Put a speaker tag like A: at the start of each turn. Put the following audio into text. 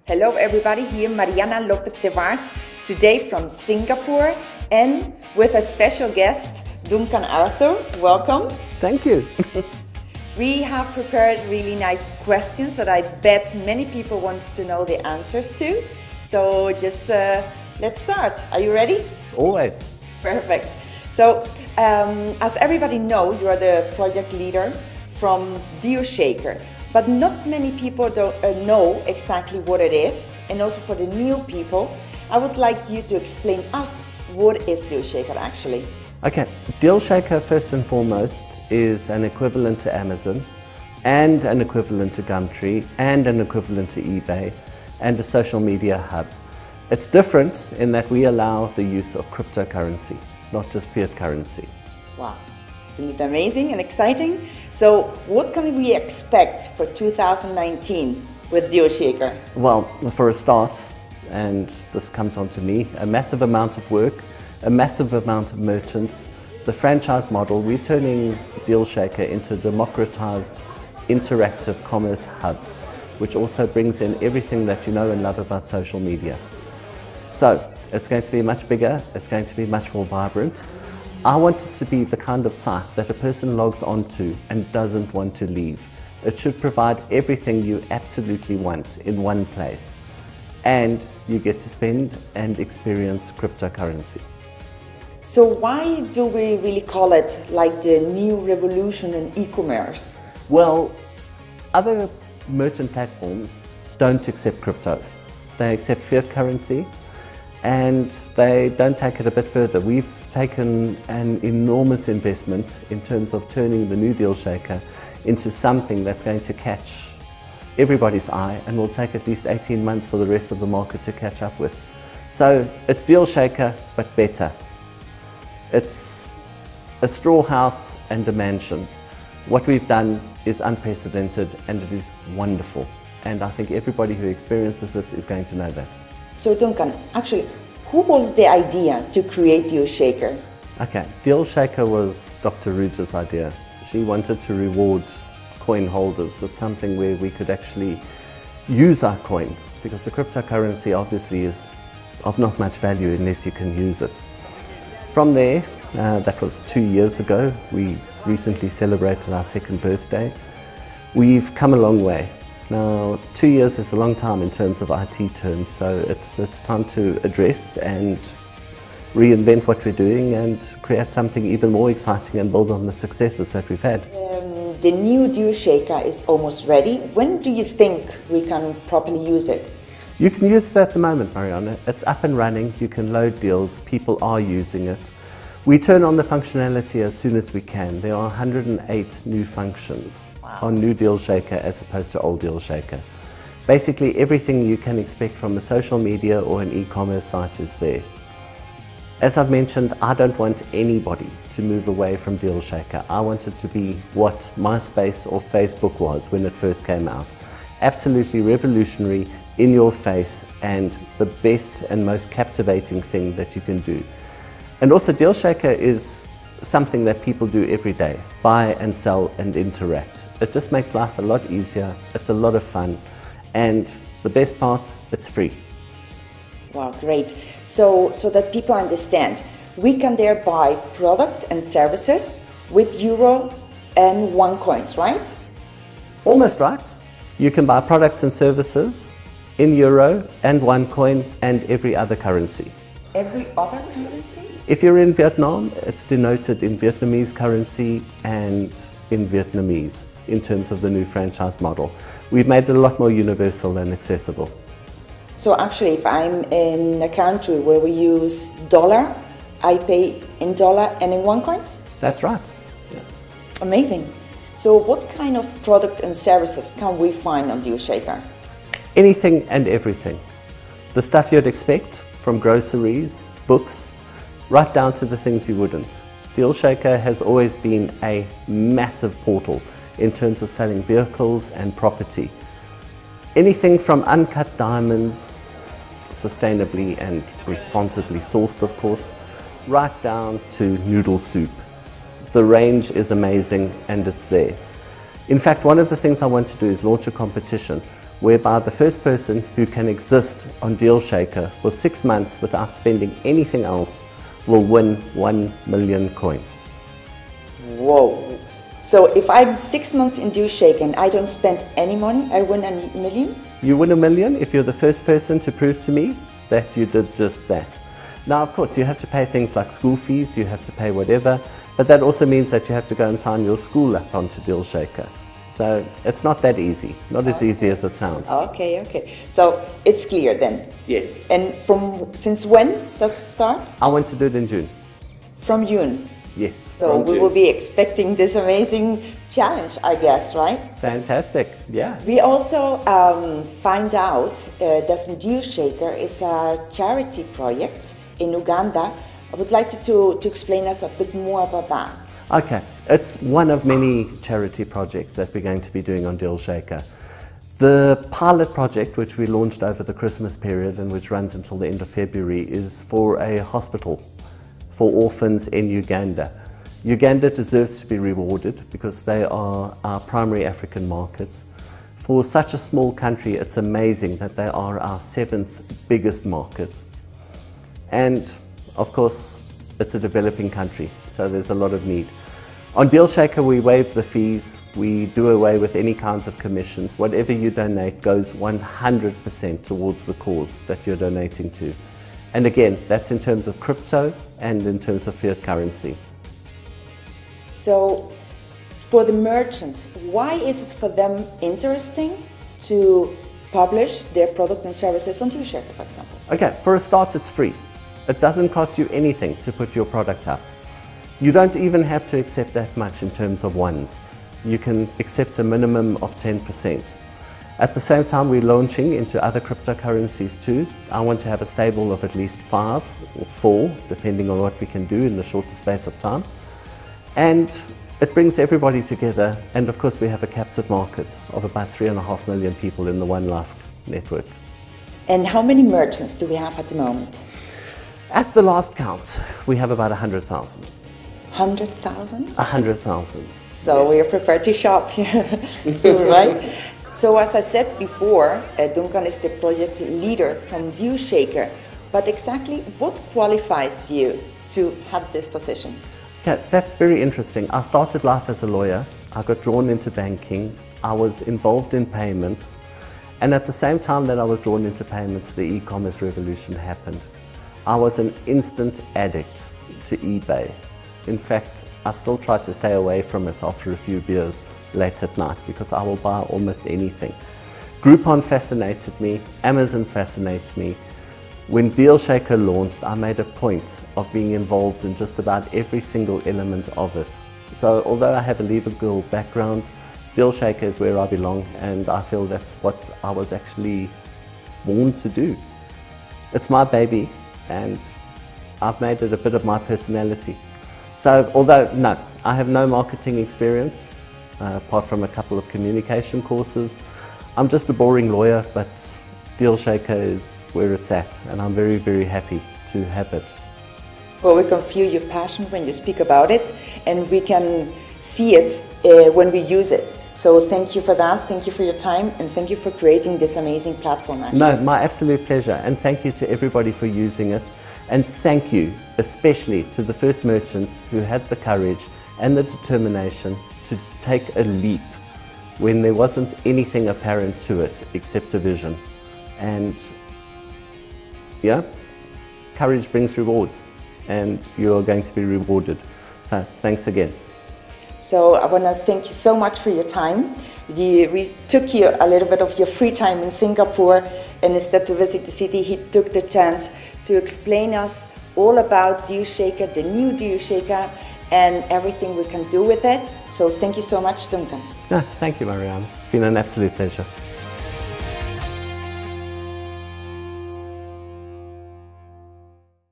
A: Hello everybody, here Mariana López de Waard, today from Singapore and with a special guest, Duncan Arthur. Welcome.
B: Thank you.
A: We have prepared really nice questions that I bet many people want to know the answers to. So just let's start. Are you ready?
B: Always.
A: Perfect. So as everybody knows, you are the project leader from Dealshaker. But not many people don't know exactly what it is, and also for the new people, I would like you to explain us what is Dealshaker actually.
B: Okay, Dealshaker first and foremost is an equivalent to Amazon, and an equivalent to Gumtree, and an equivalent to eBay, and a social media hub. It's different in that we allow the use of cryptocurrency, not just fiat currency.
A: Wow. Isn't it amazing and exciting? So what can we expect for 2019 with Dealshaker?
B: Well, for a start, and this comes on to me, a massive amount of work, a massive amount of merchants, the franchise model, we're turning Dealshaker into a democratized, interactive commerce hub, which also brings in everything that you know and love about social media. So it's going to be much bigger, it's going to be much more vibrant. I want it to be the kind of site that a person logs onto and doesn't want to leave. It should provide everything you absolutely want in one place. And you get to spend and experience cryptocurrency.
A: So why do we really call it like the new revolution in e-commerce?
B: Well, other merchant platforms don't accept crypto. They accept fiat currency and they don't take it a bit further. We've taken an enormous investment in terms of turning the new Dealshaker into something that's going to catch everybody's eye and will take at least 18 months for the rest of the market to catch up with. So it's Dealshaker, but better. It's a straw house and a mansion. What we've done is unprecedented and it is wonderful. And I think everybody who experiences it is going to know that.
A: So Duncan, actually, who was the idea to create Dealshaker?
B: Okay, Dealshaker was Dr. Ruja's idea. She wanted to reward coin holders with something where we could actually use our coin, because the cryptocurrency obviously is of not much value unless you can use it. From there, that was 2 years ago, we recently celebrated our second birthday. We've come a long way. Now, 2 years is a long time in terms of IT terms, so it's time to address and reinvent what we're doing and create something even more exciting and build on the successes that we've had.
A: The new Dealshaker is almost ready. When do you think we can properly use it?
B: You can use it at the moment, Mariana. It's up and running, you can load deals, people are using it. We turn on the functionality as soon as we can. There are 108 new functions on new Dealshaker as opposed to old Dealshaker. Basically everything you can expect from a social media or an e-commerce site is there. As I've mentioned, I don't want anybody to move away from Dealshaker. I want it to be what MySpace or Facebook was when it first came out. Absolutely revolutionary, in your face, and the best and most captivating thing that you can do. And also Dealshaker is something that people do every day, buy and sell and interact. It just makes life a lot easier, it's a lot of fun, and the best part, it's free.
A: Wow, great. So that people understand, we can there buy product and services with euro and OneCoins, right?
B: Almost right. You can buy products and services in euro and OneCoin and every other currency.
A: Every other currency?
B: If you're in Vietnam, it's denoted in Vietnamese currency and in Vietnamese in terms of the new franchise model. We've made it a lot more universal and accessible.
A: So actually, if I'm in a country where we use dollar, I pay in dollar and in OneCoins?
B: That's right. Yeah.
A: Amazing. So what kind of product and services can we find on Dealshaker?
B: Anything and everything. The stuff you'd expect, from groceries, books, right down to the things you wouldn't. Dealshaker has always been a massive portal in terms of selling vehicles and property. Anything from uncut diamonds, sustainably and responsibly sourced of course, right down to noodle soup. The range is amazing and it's there. In fact, one of the things I want to do is launch a competition whereby the first person who can exist on Dealshaker for 6 months without spending anything else will win 1 million coin.
A: Whoa! So if I'm 6 months in Dealshaker and I don't spend any money, I win a million?
B: You win 1 million if you're the first person to prove to me that you did just that. Now, of course, you have to pay things like school fees, you have to pay whatever, but that also means that you have to go and sign your school up onto Dealshaker. So it's not that easy, not as easy as it sounds.
A: Okay, okay. So it's clear then?
B: Yes.
A: And since when does it start?
B: I want to do it in June.
A: From June?
B: Yes.
A: So we will be expecting this amazing challenge, I guess, right?
B: Fantastic, yeah.
A: We also find out that Dealshaker is a charity project in Uganda. I would like you to explain us a bit more about that.
B: Okay, it's one of many charity projects that we're going to be doing on Dealshaker. The pilot project, which we launched over the Christmas period and which runs until the end of February, is for a hospital for orphans in Uganda. Uganda deserves to be rewarded because they are our primary African market. For such a small country, it's amazing that they are our 7th biggest market. And of course, it's a developing country, so there's a lot of need. On Dealshaker, we waive the fees, we do away with any kinds of commissions. Whatever you donate goes 100% towards the cause that you're donating to. And again, that's in terms of crypto and in terms of fiat currency.
A: So, for the merchants, why is it for them interesting to publish their products and services on Dealshaker, for example?
B: Okay, for a start, it's free. It doesn't cost you anything to put your product up. You don't even have to accept that much in terms of ones. You can accept a minimum of 10%. At the same time, we're launching into other cryptocurrencies too. I want to have a stable of at least 5 or 4, depending on what we can do in the shorter space of time. And it brings everybody together. And of course, we have a captive market of about 3.5 million people in the One Life network.
A: And how many merchants do we have at the moment?
B: At the last count, we have about 100,000.
A: 100,000?
B: 100,000.
A: So
B: yes.
A: We are prepared to shop soon, right? So as I said before, Duncan is the project leader from Dealshaker. But exactly what qualifies you to have this position?
B: Okay, that's very interesting. I started life as a lawyer. I got drawn into banking. I was involved in payments. And at the same time that I was drawn into payments, the e-commerce revolution happened. I was an instant addict to eBay. In fact, I still try to stay away from it after a few beers late at night because I will buy almost anything. Groupon fascinated me, Amazon fascinates me. When Dealshaker launched, I made a point of being involved in just about every single element of it. So although I have a legal background, Dealshaker is where I belong, and I feel that's what I was actually born to do. It's my baby, and I've made it a bit of my personality. So although, no, I have no marketing experience, apart from a couple of communication courses. I'm just a boring lawyer, but Dealshaker is where it's at, and I'm very, very happy to have it.
A: Well, we can feel your passion when you speak about it, and we can see it when we use it. So thank you for that, thank you for your time, and thank you for creating this amazing platform. Actually.
B: No, my absolute pleasure, and thank you to everybody for using it. And thank you especially to the first merchants who had the courage and the determination to take a leap when there wasn't anything apparent to it except a vision. And yeah, courage brings rewards, and you are going to be rewarded. So thanks again.
A: So I want to thank you so much for your time. We took you a little bit of your free time in Singapore, and instead to visit the city, he took the chance to explain us all about Dealshaker, the new Dealshaker, and everything we can do with it. So thank you so much, Duncan.
B: No, thank you, Mariana. It's been an absolute pleasure.